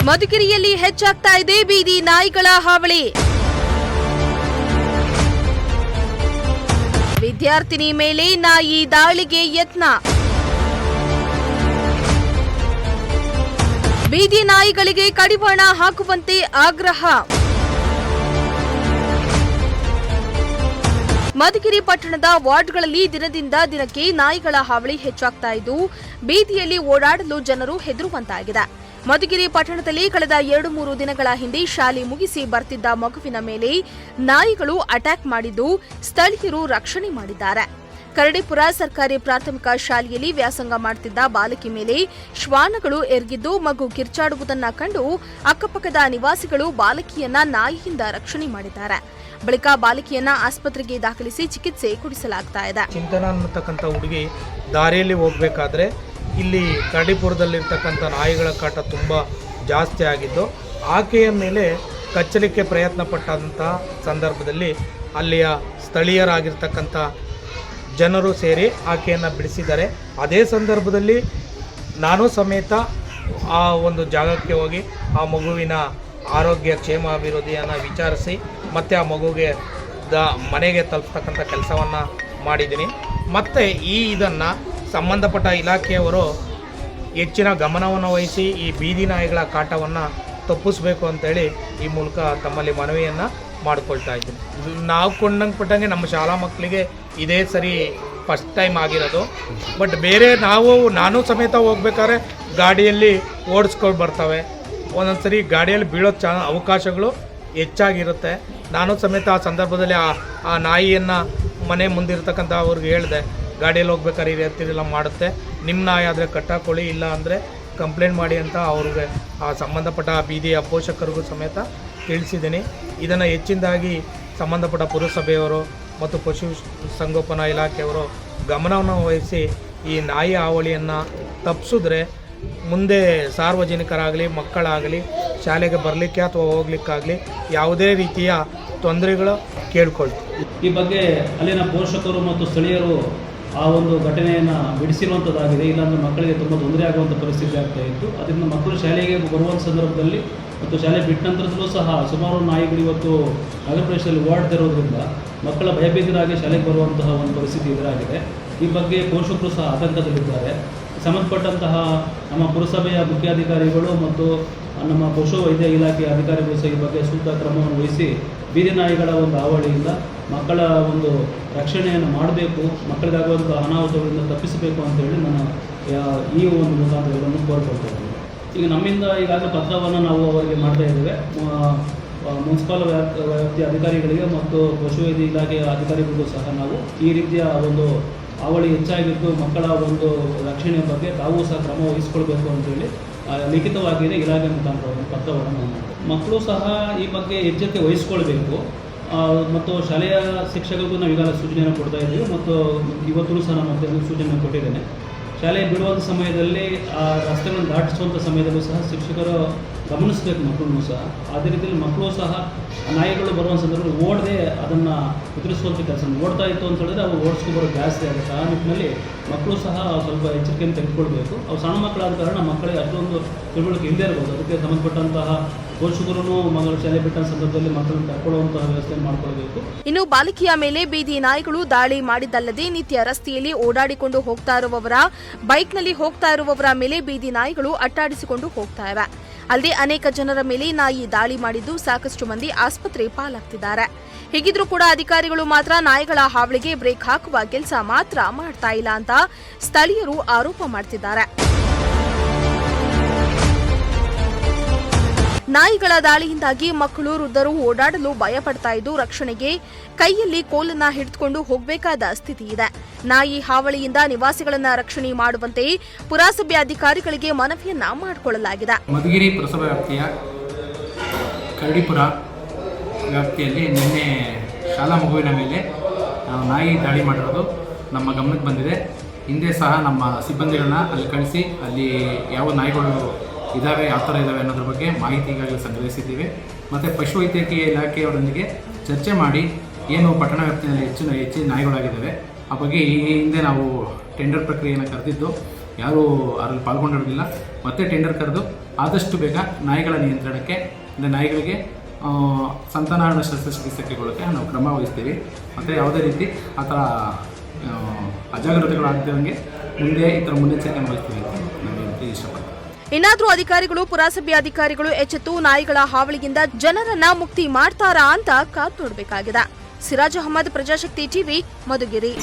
ಮಧುಗಿರಿಯಲ್ಲಿ ಹೆಚ್ಚಾಗ್ತಾ ಇದೆ ಬೀದಿ ನಾಯಿಗಳ ಹಾವಳಿ. ವಿದ್ಯಾರ್ಥಿನಿ ಮೇಲೆ ನಾಯಿ ದಾಳಿಗೆ ಯತ್ನ. ಬೀದಿ ನಾಯಿಗಳಿಗೆ ಕಡಿವಾಣ ಹಾಕುವಂತೆ ಆಗ್ರಹ. ಮಧುಗಿರಿ ಪಟ್ಟಣದ ವಾರ್ಡ್ಗಳಲ್ಲಿ ದಿನದಿಂದ ದಿನಕ್ಕೆ ನಾಯಿಗಳ ಹಾವಳಿ ಹೆಚ್ಚಾಗ್ತಾ ಇದ್ದು ಬೀದಿಯಲ್ಲಿ ಓಡಾಡಲು ಜನರು ಹೆದರುವಂತಾಗಿದೆ. ಮಧುಗಿರಿ ಪಟ್ಟಣದಲ್ಲಿ ಕಳೆದ 2-3 ದಿನಗಳ ಹಿಂದೆ ಶಾಲೆ ಮುಗಿಸಿ ಬರ್ತಿದ್ದ ಮಗುವಿನ ಮೇಲೆ ನಾಯಿಗಳು ಅಟ್ಯಾಕ್ ಮಾಡಿದ್ದು ಸ್ಥಳೀಯರು ರಕ್ಷಣೆ ಮಾಡಿದ್ದಾರೆ. ಕರಡಿಪುರ ಸರ್ಕಾರಿ ಪ್ರಾಥಮಿಕ ಶಾಲೆಯಲ್ಲಿ ವ್ಯಾಸಂಗ ಮಾಡುತ್ತಿದ್ದ ಬಾಲಕಿ ಮೇಲೆ ಶ್ವಾನಗಳು ಎರಗಿದ್ದು ಮಗು ಕಿರ್ಚಾಡುವುದನ್ನು ಕಂಡು ಅಕ್ಕಪಕ್ಕದ ನಿವಾಸಿಗಳು ಬಾಲಕಿಯನ್ನ ನಾಯಿಯಿಂದ ರಕ್ಷಣೆ ಮಾಡಿದ್ದಾರೆ. ಬಳಿಕ ಬಾಲಕಿಯನ್ನ ಆಸ್ಪತ್ರೆಗೆ ದಾಖಲಿಸಿ ಚಿಕಿತ್ಸೆ ಕೊಡಿಸಲಾಗ್ತಾ ಇದೆ. ಚಿಂತನ ಅನ್ನತಕ್ಕಂಥ ಹುಡುಗಿ ದಾರಿಯಲ್ಲಿ ಹೋಗಬೇಕಾದ್ರೆ ಇಲ್ಲಿ ಕರಡಿಪುರದಲ್ಲಿರ್ತಕ್ಕಂಥ ನಾಯಿಗಳ ಕಾಟ ತುಂಬ ಜಾಸ್ತಿ ಆಗಿದ್ದು ಆಕೆಯ ಮೇಲೆ ಕಚ್ಚಲಿಕ್ಕೆ ಪ್ರಯತ್ನ ಪಟ್ಟಂಥ ಸಂದರ್ಭದಲ್ಲಿ ಅಲ್ಲಿಯ ಸ್ಥಳೀಯರಾಗಿರ್ತಕ್ಕಂಥ ಜನರು ಸೇರಿ ಆಕೆಯನ್ನು ಬಿಡಿಸಿದ್ದಾರೆ. ಅದೇ ಸಂದರ್ಭದಲ್ಲಿ ನಾನು ಸಮೇತ ಆ ಒಂದು ಜಾಗಕ್ಕೆ ಹೋಗಿ ಆ ಮಗುವಿನ ಆರೋಗ್ಯ ಕ್ಷೇಮ ಅಭಿವೃದ್ಧಿಯನ್ನು ವಿಚಾರಿಸಿ ಮತ್ತು ಆ ಮಗುಗೆ ಮನೆಗೆ ತಲುಪ್ತಕ್ಕಂಥ ಕೆಲಸವನ್ನು ಮಾಡಿದ್ದೀನಿ. ಮತ್ತು ಇದನ್ನು ಸಂಬಂಧಪಟ್ಟ ಇಲಾಖೆಯವರು ಹೆಚ್ಚಿನ ಗಮನವನ್ನು ವಹಿಸಿ ಈ ಬೀದಿ ನಾಯಿಗಳ ಕಾಟವನ್ನು ತಪ್ಪಿಸಬೇಕು ಅಂತೇಳಿ ಈ ಮೂಲಕ ತಮ್ಮಲ್ಲಿ ಮನವಿಯನ್ನು ಮಾಡಿಕೊಳ್ತಾ ಇದ್ದೀನಿ. ನಾವು ಕೊಂಡಂಗೆ ಪಟ್ಟಂಗೆ ನಮ್ಮ ಶಾಲಾ ಮಕ್ಕಳಿಗೆ ಇದೇ ಸರಿ ಫಸ್ಟ್ ಟೈಮ್ ಆಗಿರೋದು. ಬಟ್ ಬೇರೆ ನಾನು ಸಮೇತ ಹೋಗ್ಬೇಕಾದ್ರೆ ಗಾಡಿಯಲ್ಲಿ ಓಡಿಸ್ಕೊಂಡು ಬರ್ತವೆ. ಒಂದೊಂದು ಸರಿ ಗಾಡಿಯಲ್ಲಿ ಬೀಳೋ ಅವಕಾಶಗಳು ಹೆಚ್ಚಾಗಿರುತ್ತೆ. ನಾನು ಸಮೇತ ಆ ಸಂದರ್ಭದಲ್ಲಿ ಆ ನಾಯಿಯನ್ನು ಮನೆ ಮುಂದಿರ್ತಕ್ಕಂಥ ಅವ್ರಿಗೆ ಹೇಳಿದೆ, ಗಾಡಿಯಲ್ಲಿ ಹೋಗ್ಬೇಕಾದ್ರೆ ಈ ರೀತಿಯೆಲ್ಲ ಮಾಡುತ್ತೆ, ನಿಮ್ಮ ನಾಯಿ ಆದರೆ ಕಟ್ಟಾಕೊಳ್ಳಿ, ಇಲ್ಲ ಅಂದರೆ ಕಂಪ್ಲೇಂಟ್ ಮಾಡಿ ಅಂತ ಅವ್ರಿಗೆ ಆ ಸಂಬಂಧಪಟ್ಟ ಬೀದಿಯ ಪೋಷಕರಿಗೂ ಸಮೇತ ತಿಳಿಸಿದ್ದೀನಿ. ಇದನ್ನು ಹೆಚ್ಚಿನದಾಗಿ ಸಂಬಂಧಪಟ್ಟ ಪುರಸಭೆಯವರು ಮತ್ತು ಪಶು ಸಂಗೋಪನಾ ಇಲಾಖೆಯವರು ಗಮನವನ್ನು ವಹಿಸಿ ಈ ನಾಯಿ ಹಾವಳಿಯನ್ನು ತಪ್ಪಿಸಿದ್ರೆ ಮುಂದೆ ಸಾರ್ವಜನಿಕರಾಗಲಿ ಮಕ್ಕಳಾಗಲಿ ಶಾಲೆಗೆ ಬರಲಿಕ್ಕೆ ಅಥವಾ ಹೋಗ್ಲಿಕ್ಕಾಗಲಿ ಯಾವುದೇ ರೀತಿಯ ತೊಂದರೆಗಳು ಕೇಳ್ಕೊಳ್ತೀವಿ. ಈ ಬಗ್ಗೆ ಅಲ್ಲಿನ ಪೋಷಕರು ಮತ್ತು ಸ್ಥಳೀಯರು ಆ ಒಂದು ಘಟನೆಯನ್ನು ಬಿಡಿಸಿರುವಂಥದ್ದಾಗಿದೆ. ಇಲ್ಲಾಂದರೆ ಮಕ್ಕಳಿಗೆ ತುಂಬ ತೊಂದರೆ ಆಗುವಂಥ ಪರಿಸ್ಥಿತಿ ಆಗ್ತಾ ಇತ್ತು. ಅದರಿಂದ ಮಕ್ಕಳು ಶಾಲೆಗೆ ಬರುವಂಥ ಸಂದರ್ಭದಲ್ಲಿ ಮತ್ತು ಶಾಲೆ ಬಿಟ್ಟ ನಂತರದಲ್ಲೂ ಸಹ ಸುಮಾರು ನಾಯಿಗಳು ಇವತ್ತು ನಗರ ಪ್ರದೇಶದಲ್ಲಿ ಓಡಾಡ್ತಿರೋದ್ರಿಂದ ಮಕ್ಕಳ ಭಯಭೀತರಾಗಿ ಶಾಲೆಗೆ ಬರುವಂತಹ ಒಂದು ಪರಿಸ್ಥಿತಿ ಎದುರಾಗಿದೆ. ಈ ಬಗ್ಗೆ ಪೋಷಕರು ಸಹ ಆತಂಕದಲ್ಲಿದ್ದಾರೆ. ಸಂಬಂಧಪಟ್ಟಂತಹ ನಮ್ಮ ಪುರಸಭೆಯ ಮುಖ್ಯಾಧಿಕಾರಿಗಳು ಮತ್ತು ನಮ್ಮ ಪಶು ವೈದ್ಯ ಇಲಾಖೆಯ ಅಧಿಕಾರಿಗಳು ಸಹ ಈ ಬಗ್ಗೆ ಸೂಕ್ತ ಕ್ರಮವನ್ನು ವಹಿಸಿ ಬೀದಿ ನಾಯಿಗಳ ಒಂದು ಹಾವಳಿಯಿಂದ ಮಕ್ಕಳ ಒಂದು ರಕ್ಷಣೆಯನ್ನು ಮಾಡಬೇಕು, ಮಕ್ಕಳಿಗಾಗುವಂಥ ಅನಾಹುತಗಳಿಂದ ತಪ್ಪಿಸಬೇಕು ಅಂತೇಳಿ ನಾನು ಈ ಒಂದು ಮುಖಾಂತರಗಳನ್ನು ಕೋರ್ಕೊಳ್ತಾ ಇದ್ದೇನೆ. ಈಗ ನಮ್ಮಿಂದ ಈಗಾಗಲೇ ಪತ್ರವನ್ನು ನಾವು ಅವರಿಗೆ ಮಾಡ್ತಾ ಇದ್ದೇವೆ. ಮುನ್ಸಿಪಲ್ ವ್ಯಾಪ್ತಿಯ ಅಧಿಕಾರಿಗಳಿಗೆ ಮತ್ತು ಪಶುವೈದ್ಯ ಇಲಾಖೆಯ ಅಧಿಕಾರಿಗಳಿಗೂ ಸಹ ನಾವು ಈ ರೀತಿಯ ಒಂದು ಹಾವಳಿ ಹೆಚ್ಚಾಗಿದ್ದು ಮಕ್ಕಳ ಒಂದು ರಕ್ಷಣೆಯ ಬಗ್ಗೆ ತಾವು ಸಹ ಕ್ರಮ ವಹಿಸ್ಕೊಳ್ಬೇಕು ಅಂತೇಳಿ ಲಿಖಿತವಾಗಿಯೇ ಇಲಾಖೆ ಮುಖಾಂತರ ಒಂದು ಪತ್ರವನ್ನು ನಾವು ಮಕ್ಕಳು ಸಹ ಈ ಬಗ್ಗೆ ಎಚ್ಚರಿಕೆ ವಹಿಸ್ಕೊಳ್ಬೇಕು. ಮತ್ತು ಶಾಲೆಯ ಶಿಕ್ಷಕರಿಗೂ ನಾವು ಈಗಾಗಲೇ ಸೂಚನೆಯನ್ನು ಕೊಡ್ತಾ ಇದ್ದೀವಿ ಮತ್ತು ಇವತ್ತೂ ಸಹ ನಾನು ಮತ್ತೆ ಸೂಚನೆಯನ್ನು ಕೊಟ್ಟಿದ್ದೇನೆ. ಶಾಲೆ ಬಿಡುವಂಥ ಸಮಯದಲ್ಲಿ ಆ ರಸ್ತೆಗಳನ್ನು ದಾಟಿಸುವಂಥ ಸಮಯದಲ್ಲೂ ಸಹ ಶಿಕ್ಷಕರು ಗಮನಿಸಬೇಕು ಮಕ್ಕಳನ್ನು ಸಹ. ಅದೇ ರೀತಿಯಲ್ಲಿ ಮಕ್ಕಳು ಸಹ ನಾಯಿಗಳು ಬರುವಂಥ ಸಂದರ್ಭದಲ್ಲಿ ಓಡದೆ ಅದನ್ನು ಎದುರಿಸುವಂಥ ಕೆಲಸ ಓಡ್ತಾ ಇತ್ತು ಅಂತ ಹೇಳಿದ್ರೆ ಅವು ಓಡಿಸ್ಕೊಬರೋ ಜಾಸ್ತಿ ಆಗುತ್ತೆ. ಆ ನಿಟ್ಟಿನಲ್ಲಿ ಮಕ್ಕಳು ಸಹ ಸ್ವಲ್ಪ ಎಚ್ಚರಿಕೆಯನ್ನು ತೆಗೆದುಕೊಳ್ಬೇಕು. ಅವು ಸಣ್ಣ ಮಕ್ಕಳಾದ ಕಾರಣ ಮಕ್ಕಳಿಗೆ ಅಷ್ಟೊಂದು ತಿಳುವಳಿಕೆ ಇಲ್ಲದೇ ಇರ್ಬೋದು. ಅದಕ್ಕೆ ಸಂಬಂಧಪಟ್ಟಂತಹ ಪೋಷಕರು ಮಗಳು ಶಾಲೆ ಬಿಟ್ಟ ಸಂದರ್ಭದಲ್ಲಿ ಮಕ್ಕಳನ್ನು ಕರ್ಕೊಳ್ಳುವಂತಹ ವ್ಯವಸ್ಥೆಯನ್ನು ಮಾಡಿಕೊಳ್ಬೇಕು. ಇನ್ನು ಬಾಲಕಿಯ ಮೇಲೆ ಬೀದಿ ನಾಯಿಗಳು ದಾಳಿ ಮಾಡಿದ್ದಲ್ಲದೆ ನಿತ್ಯ ರಸ್ತೆಯಲ್ಲಿ ಓಡಾಡಿಕೊಂಡು ಹೋಗ್ತಾ ಇರುವವರ ಬೈಕ್ನಲ್ಲಿ ಹೋಗ್ತಾ ಇರುವವರ ಮೇಲೆ ಬೀದಿ ನಾಯಿಗಳು ಅಟ್ಟಾಡಿಸಿಕೊಂಡು ಹೋಗ್ತಾ ಇವೆ. ಅಲ್ಲದೆ ಅನೇಕ ಜನರ ಮೇಲೆ ನಾಯಿ ದಾಳಿ ಮಾಡಿದ್ದು ಸಾಕಷ್ಟು ಮಂದಿ ಆಸ್ಪತ್ರೆ ಪಾಲಾಗ್ತಿದ್ದಾರೆ. ಹೀಗಿದ್ರೂ ಕೂಡ ಅಧಿಕಾರಿಗಳು ಮಾತ್ರ ನಾಯಿಗಳ ಹಾವಳಿಗೆ ಬ್ರೇಕ್ ಹಾಕುವ ಕೆಲಸ ಮಾತ್ರ ಮಾಡ್ತಾ ಇಲ್ಲ ಅಂತ ಸ್ಥಳೀಯರು ಆರೋಪ ಮಾಡ್ತಿದ್ದಾರೆ. ನಾಯಿಗಳ ದಾಳಿಯಿಂದಾಗಿ ಮಕ್ಕಳು ವೃದ್ಧರು ಓಡಾಡಲು ಭಯಪಡ್ತಾ ಇದ್ದು ರಕ್ಷಣೆಗೆ ಕೈಯಲ್ಲಿ ಕೋಲನ್ನ ಹಿಡಿದುಕೊಂಡು ಹೋಗಬೇಕಾದ ಸ್ಥಿತಿ ಇದೆ. ನಾಯಿ ಹಾವಳಿಯಿಂದ ನಿವಾಸಿಗಳನ್ನ ರಕ್ಷಣೆ ಮಾಡುವಂತೆ ಪುರಸಭೆ ಅಧಿಕಾರಿಗಳಿಗೆ ಮನವಿಯನ್ನ ಮಾಡಿಕೊಳ್ಳಲಾಗಿದೆ. ಮಧುಗಿರಿ ಪುರಸಭೆ ವ್ಯಾಪ್ತಿಯ ಕರಡಿಪುರ ವ್ಯಾಪ್ತಿಯಲ್ಲಿ ನಿನ್ನೆ ಶಾಲಾ ಮಗುವಿನ ಮೇಲೆ ನಾಯಿ ದಾಳಿ ಮಾಡಿರೋದು ನಮ್ಮ ಗಮನಕ್ಕೆ ಬಂದಿದೆ. ಹಿಂದೆ ಸಹ ನಮ್ಮ ಸಿಬ್ಬಂದಿಗಳನ್ನ ಅಲ್ಲಿ ಕಳಿಸಿ ಅಲ್ಲಿ ಯಾವ ನಾಯಿಗಳು ಇದ್ದಾವೆ, ಯಾವ ಥರ ಇದ್ದಾವೆ ಅನ್ನೋದ್ರ ಬಗ್ಗೆ ಮಾಹಿತಿ ಈಗಾಗಲೇ ಸಂಗ್ರಹಿಸಿದ್ದೀವಿ. ಮತ್ತು ಪಶುವೈದ್ಯಕೀಯ ಇಲಾಖೆಯವರೊಂದಿಗೆ ಚರ್ಚೆ ಮಾಡಿ ಏನು ಪಟ್ಟಣ ವ್ಯಾಪ್ತಿಯಲ್ಲಿ ಹೆಚ್ಚಿನ ನಾಯಿಗಳಾಗಿದ್ದಾವೆ ಆ ಬಗ್ಗೆ ಈ ಹಿಂದೆ ನಾವು ಟೆಂಡರ್ ಪ್ರಕ್ರಿಯೆಯನ್ನು ಕರೆದಿದ್ದು ಯಾರೂ ಅದರಲ್ಲಿ ಪಾಲ್ಗೊಂಡಿರೋದಿಲ್ಲ. ಮತ್ತೆ ಟೆಂಡರ್ ಕರೆದು ಆದಷ್ಟು ಬೇಗ ನಾಯಿಗಳ ನಿಯಂತ್ರಣಕ್ಕೆ ಅಂದರೆ ನಾಯಿಗಳಿಗೆ ಸಂತಾನಹರಣ ಶಸ್ತ್ರಚಿಕಿತ್ಸೆ ಕೈಗೊಳ್ಳೋಕ್ಕೆ ನಾವು ಕ್ರಮ ವಹಿಸ್ತೀವಿ. ಮತ್ತು ಯಾವುದೇ ರೀತಿ ಆ ಥರ ಅಜಾಗ್ರತೆಗಳಾಗದಂಗೆ ಮುಂದೆ ಈ ಥರ ಮುನ್ನೆಚ್ಚರಿಕೆ ವಹಿಸ್ತೀವಿ ಅಂತ ನಾನು ಹೇಳಕ್ಕೆ ಇಷ್ಟಪಡ್ತೀನಿ. ಇನ್ನಾದರೂ ಅಧಿಕಾರಿಗಳು, ಪುರಸಭೆ ಅಧಿಕಾರಿಗಳು ಎಚ್ಚೆತ್ತು ನಾಯಿಗಳ ಹಾವಳಿಯಿಂದ ಜನರನ್ನ ಮುಕ್ತಿ ಮಾಡ್ತಾರಾ ಅಂತ ಕಾದು ನೋಡಬೇಕಾಗಿದೆ. ಸಿರಾಜ್ ಅಹಮದ್, ಪ್ರಜಾಶಕ್ತಿ ಟಿವಿ, ಮಧುಗಿರಿ.